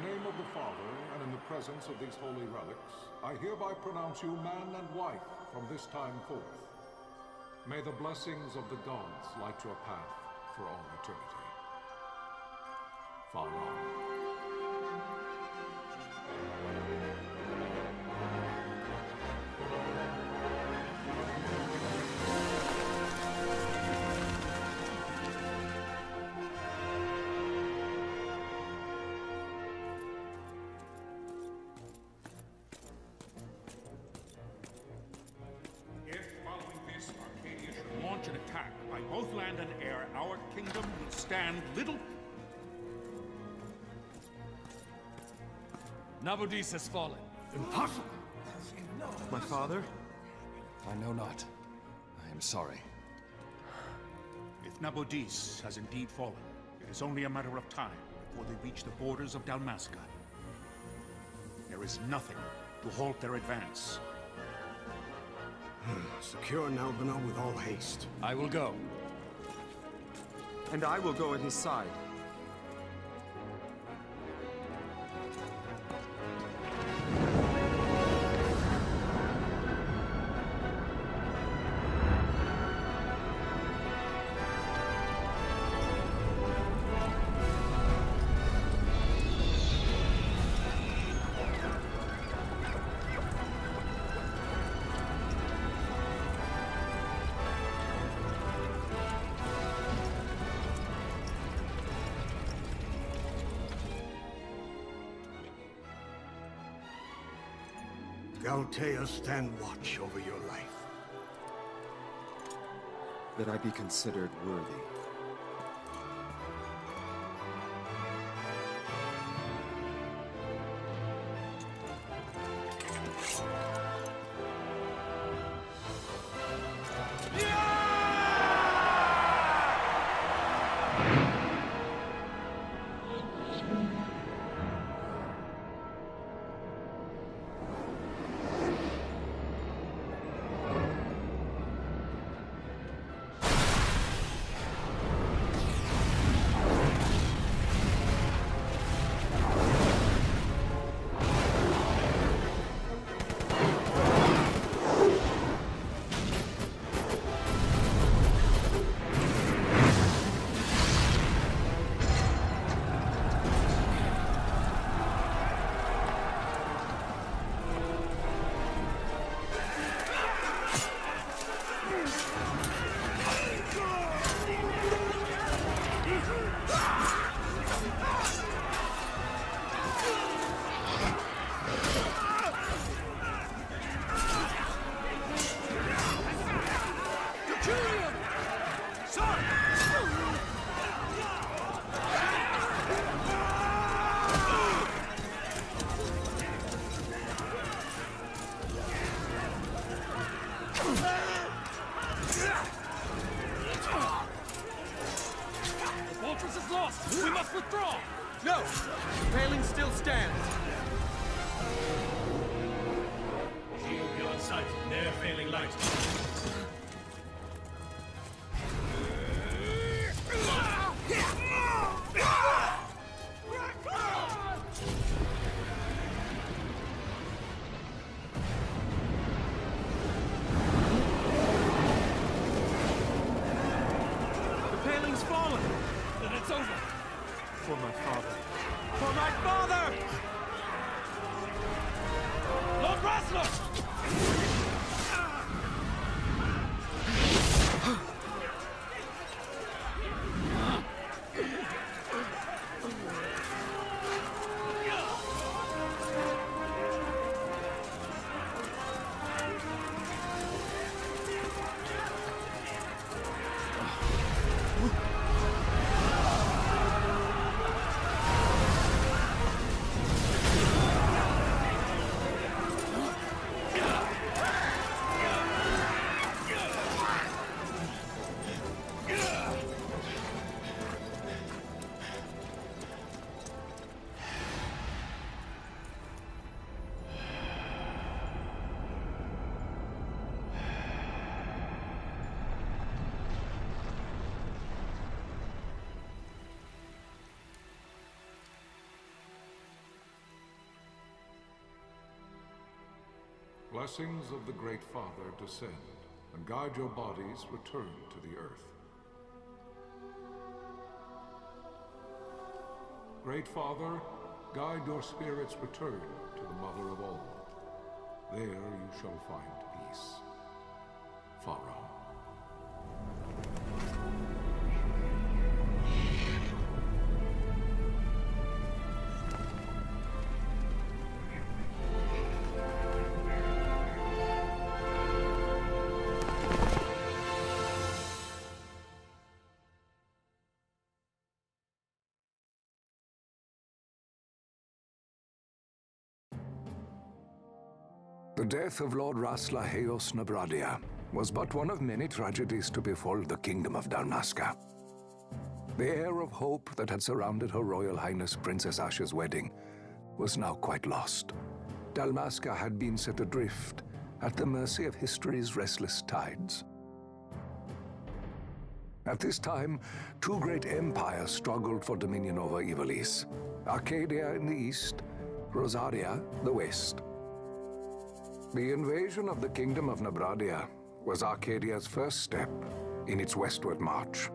name of the Father, and in the presence of these holy relics, I hereby pronounce you man and wife from this time forth. May the blessings of the gods light your path for all eternity. Far on. An attack by both land and air, our kingdom will stand little. Nabudis has fallen. Impossible! My father? I know not. I am sorry. If Nabudis has indeed fallen, it is only a matter of time before they reach the borders of Dalmasca. There is nothing to halt their advance. Secure Nalbina with all haste. I will go. And I will go at his side. Galtea, stand watch over your life. That I be considered worthy. We must withdraw! No! Railing still stands. Shield beyond sight, ne'er failing light. The paling's fallen. Then it's over. For my father. For my father! Lord Rasler! blessings of the Great Father descend, and guide your bodies return to the earth. Great Father, guide your spirits return to the Mother of all. There you shall find peace. Pharaoh. The death of Lord Rasla Heos Nabradia was but one of many tragedies to befall the Kingdom of Dalmasca. The air of hope that had surrounded Her Royal Highness Princess Asha's wedding was now quite lost. Dalmasca had been set adrift at the mercy of history's restless tides. At this time, two great empires struggled for dominion over Ivalice: Arcadia in the east, Rosaria the west. The invasion of the Kingdom of Nabradia was Arcadia's first step in its westward march.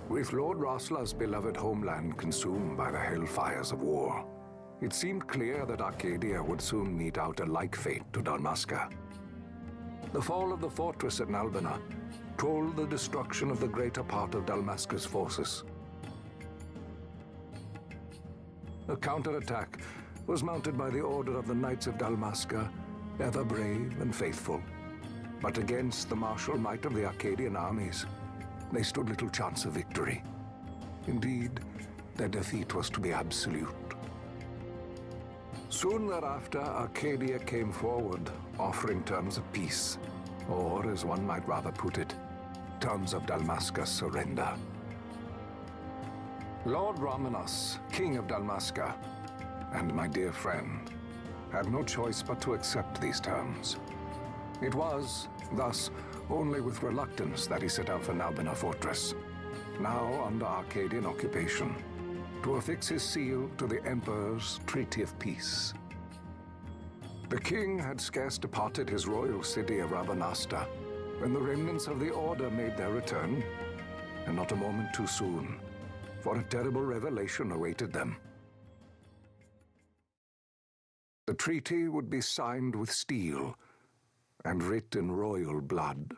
With Lord Rasla's beloved homeland consumed by the hellfires of war, it seemed clear that Arcadia would soon mete out a like fate to Dalmasca. The fall of the fortress at Nalbina told the destruction of the greater part of Dalmasca's forces. A counterattack was mounted by the order of the Knights of Dalmasca, ever brave and faithful. But against the martial might of the Arcadian armies, they stood little chance of victory. Indeed, their defeat was to be absolute. Soon thereafter, Arcadia came forward, offering terms of peace, or, as one might rather put it, terms of Dalmasca's surrender. Lord Romanos, King of Dalmasca, and my dear friend, had no choice but to accept these terms. It was, thus, only with reluctance that he set out for Nalbina Fortress, now under Arcadian occupation, to affix his seal to the Emperor's Treaty of Peace. The king had scarce departed his royal city of Rabanasta when the remnants of the Order made their return, and not a moment too soon, for a terrible revelation awaited them. The treaty would be signed with steel and writ in royal blood.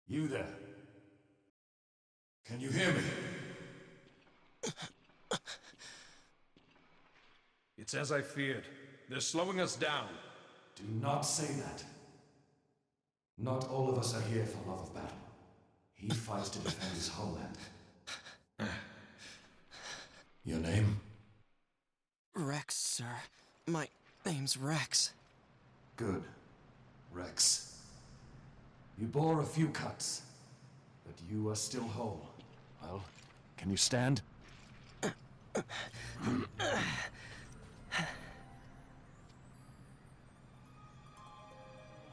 You there? Can you hear me? It's as I feared. They're slowing us down. Do not say that. Not all of us are here for love of battle. He fights to defend his homeland. Your name? Rex, sir. My name's Rex. Good. Rex. You bore a few cuts, but you are still whole. Well, can you stand?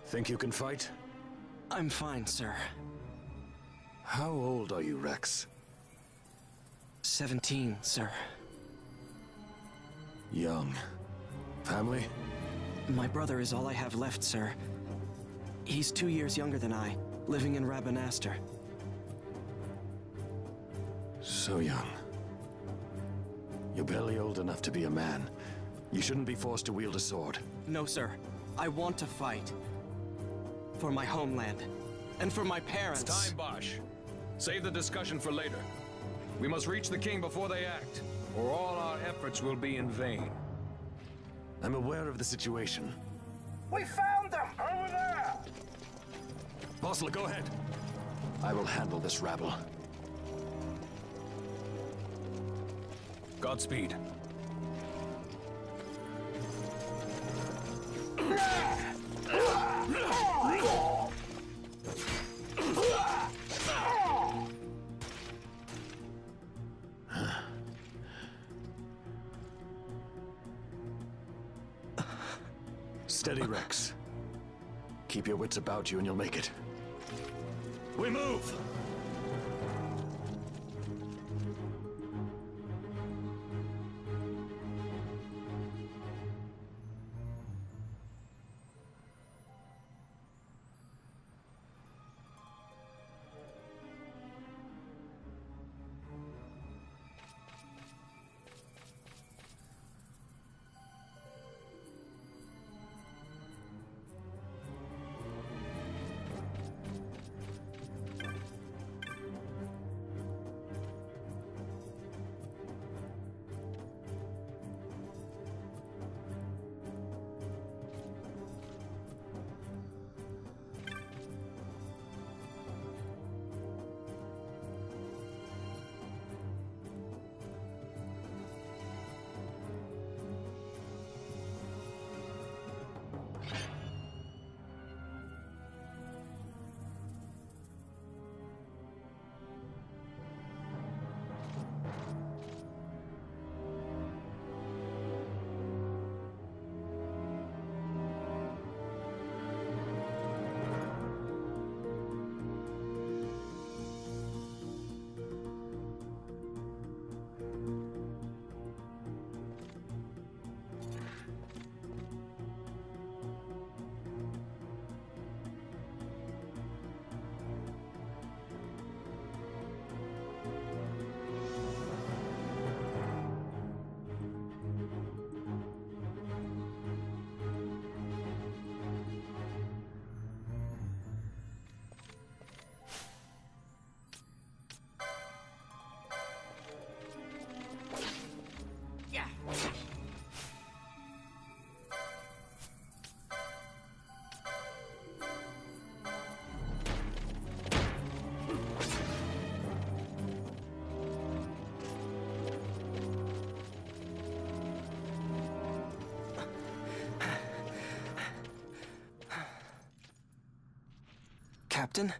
Think you can fight? I'm fine, sir. How old are you, Rex? 17, sir. Young. Family? My brother is all I have left, sir. He's 2 years younger than I, living in Rabanastre. So young. You're barely old enough to be a man. You shouldn't be forced to wield a sword. No, sir. I want to fight. For my homeland. And for my parents. It's time, Bosch. Save the discussion for later. We must reach the king before they act, or all our efforts will be in vain. I'm aware of the situation. We found them! Over there! Bosler, go ahead. I will handle this rabble. Godspeed. Steady, Rex. Keep your wits about you and you'll make it. We move! Captain?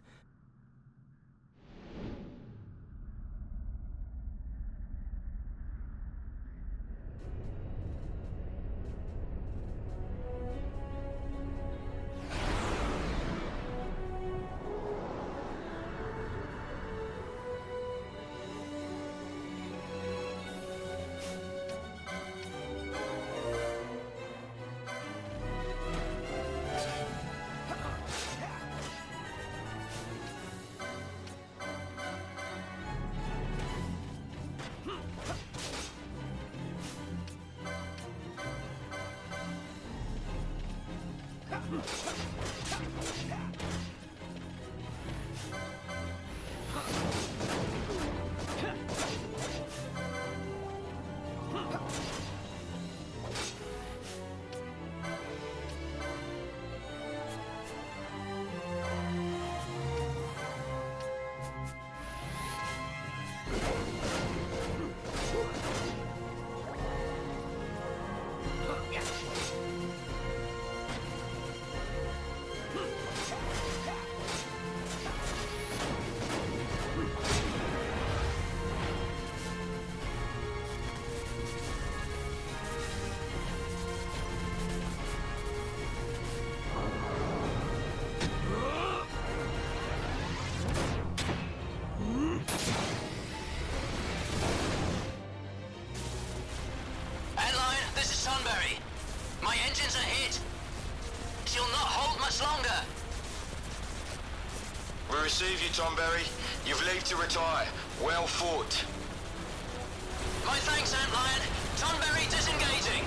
My engines are hit. She'll not hold much longer. We receive you, Tomberry. You've leave to retire. Well fought. My thanks, Antlion. Tonberry disengaging.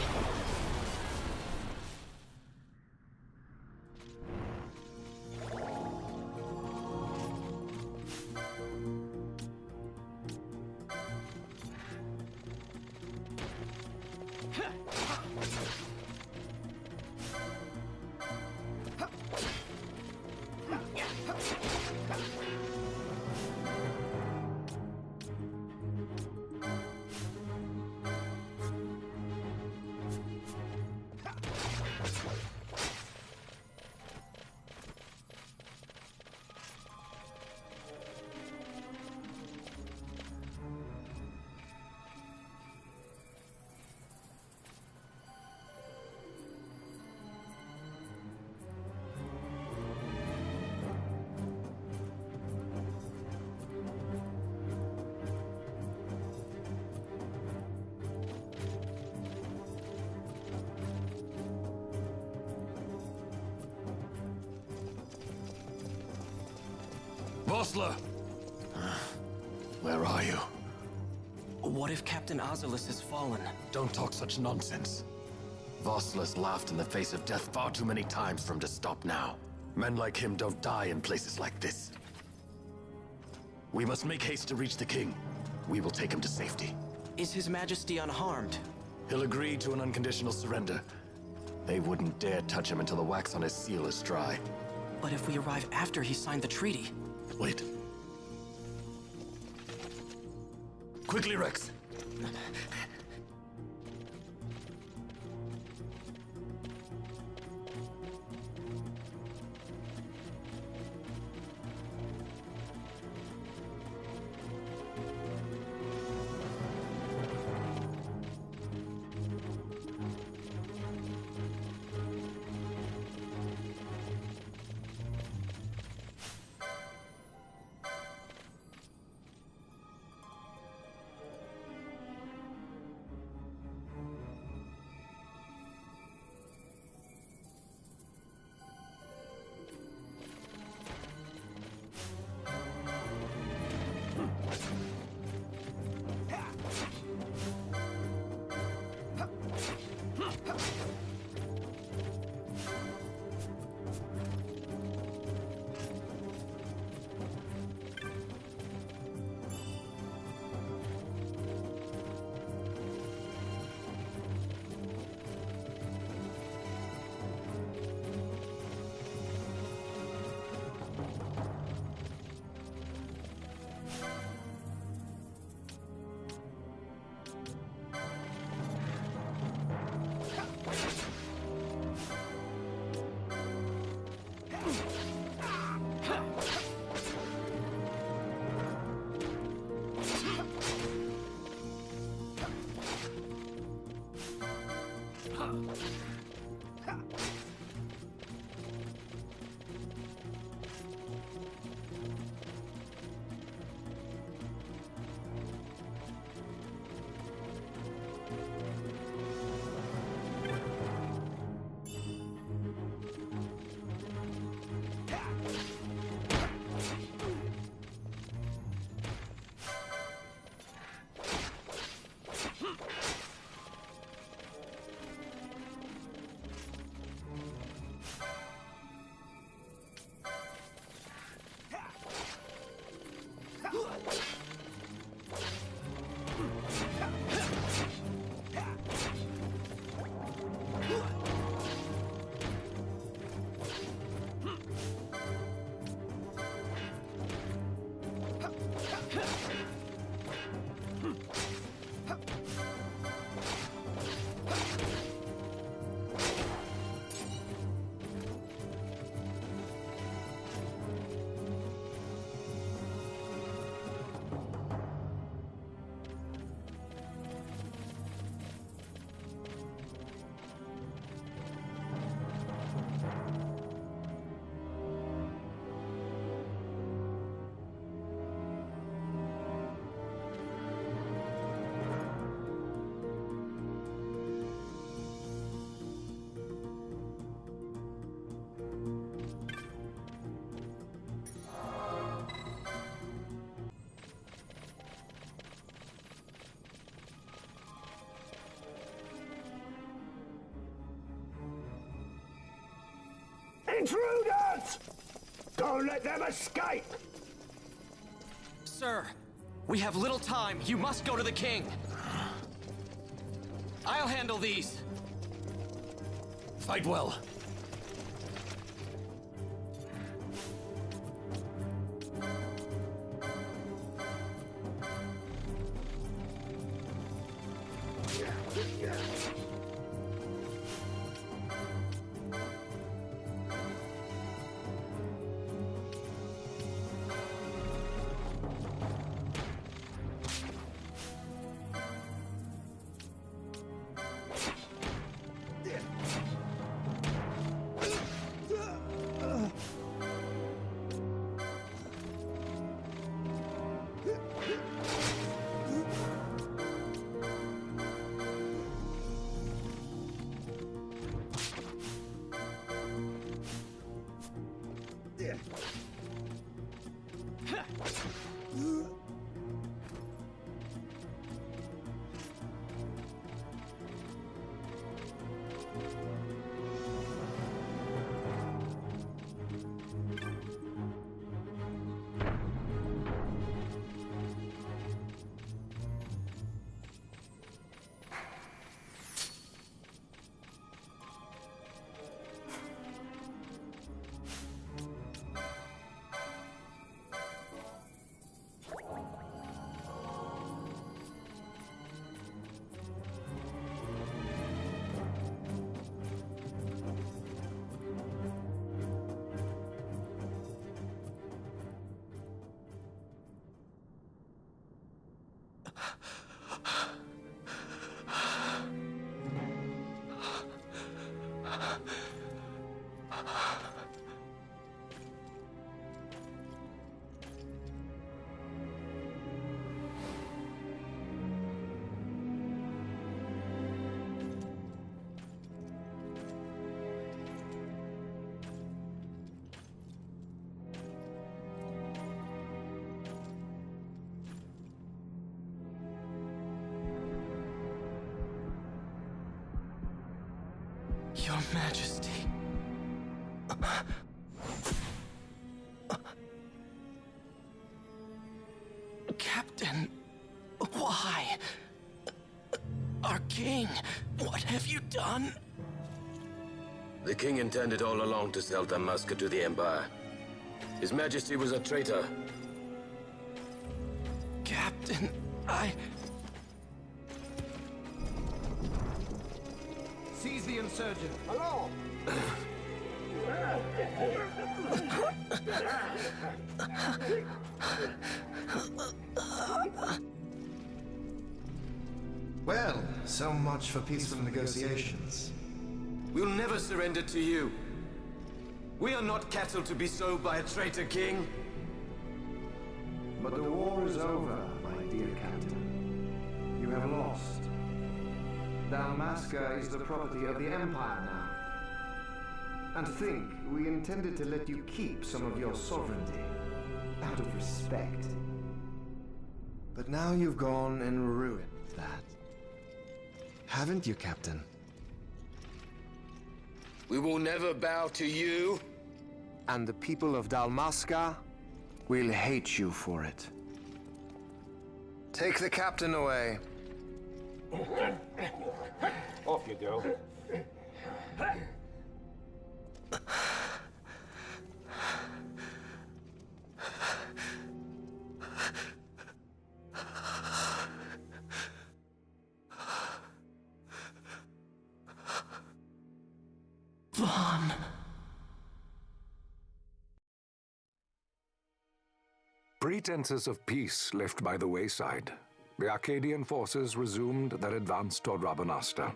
Vossler! Where are you? What if Captain Oculus has fallen? Don't talk such nonsense. Vossler's laughed in the face of death far too many times for him to stop now. Men like him don't die in places like this. We must make haste to reach the king. We will take him to safety. Is His Majesty unharmed? He'll agree to an unconditional surrender. They wouldn't dare touch him until the wax on his seal is dry. But if we arrive after he signed the treaty? Wait. Quickly, Rex! Intruders! Don't let them escape! Sir, we have little time. You must go to the king. I'll handle these. Fight well. Your Majesty. Captain, why? Our king, what have you done? The king intended all along to sell Dalmasca to the Empire. His Majesty was a traitor. Captain, Seize the insurgent. Hello! Well, so much for peaceful negotiations. We'll never surrender to you. We are not cattle to be sold by a traitor king. But the war is over, my dear Captain. You have lost. Dalmasca is the property of the Empire now. And think, we intended to let you keep some of your sovereignty, out of respect. But now you've gone and ruined that. Haven't you, Captain? We will never bow to you. And the people of Dalmasca will hate you for it. Take the captain away. Off you go. Vaughn. Pretenses of peace left by the wayside, the Arcadian forces resumed their advance toward Rabanasta.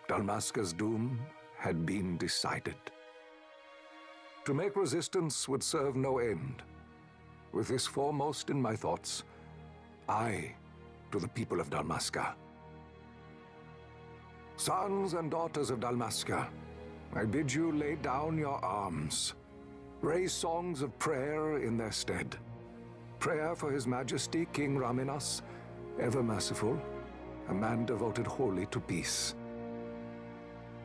Dalmasca's doom had been decided. To make resistance would serve no end. With this foremost in my thoughts, I to the people of Dalmasca. Sons and daughters of Dalmasca, I bid you lay down your arms. Raise songs of prayer in their stead. Prayer for His Majesty King Raminas, ever merciful, a man devoted wholly to peace.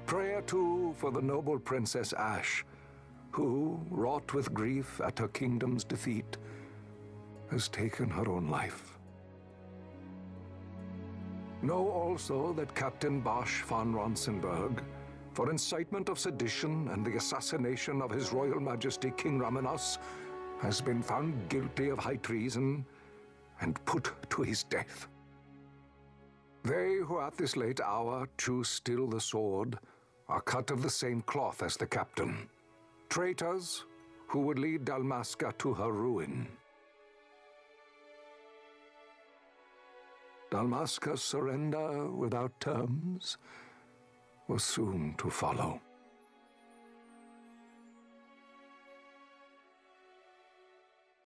Prayer, too, for the noble Princess Ash, who, wrought with grief at her kingdom's defeat, has taken her own life. Know also that Captain Bosch von Ronsenberg, for incitement of sedition and the assassination of His Royal Majesty King Raminas, has been found guilty of high treason and put to his death. They who at this late hour choose still the sword are cut of the same cloth as the captain. Traitors who would lead Dalmasca to her ruin. Dalmasca's surrender without terms was soon to follow.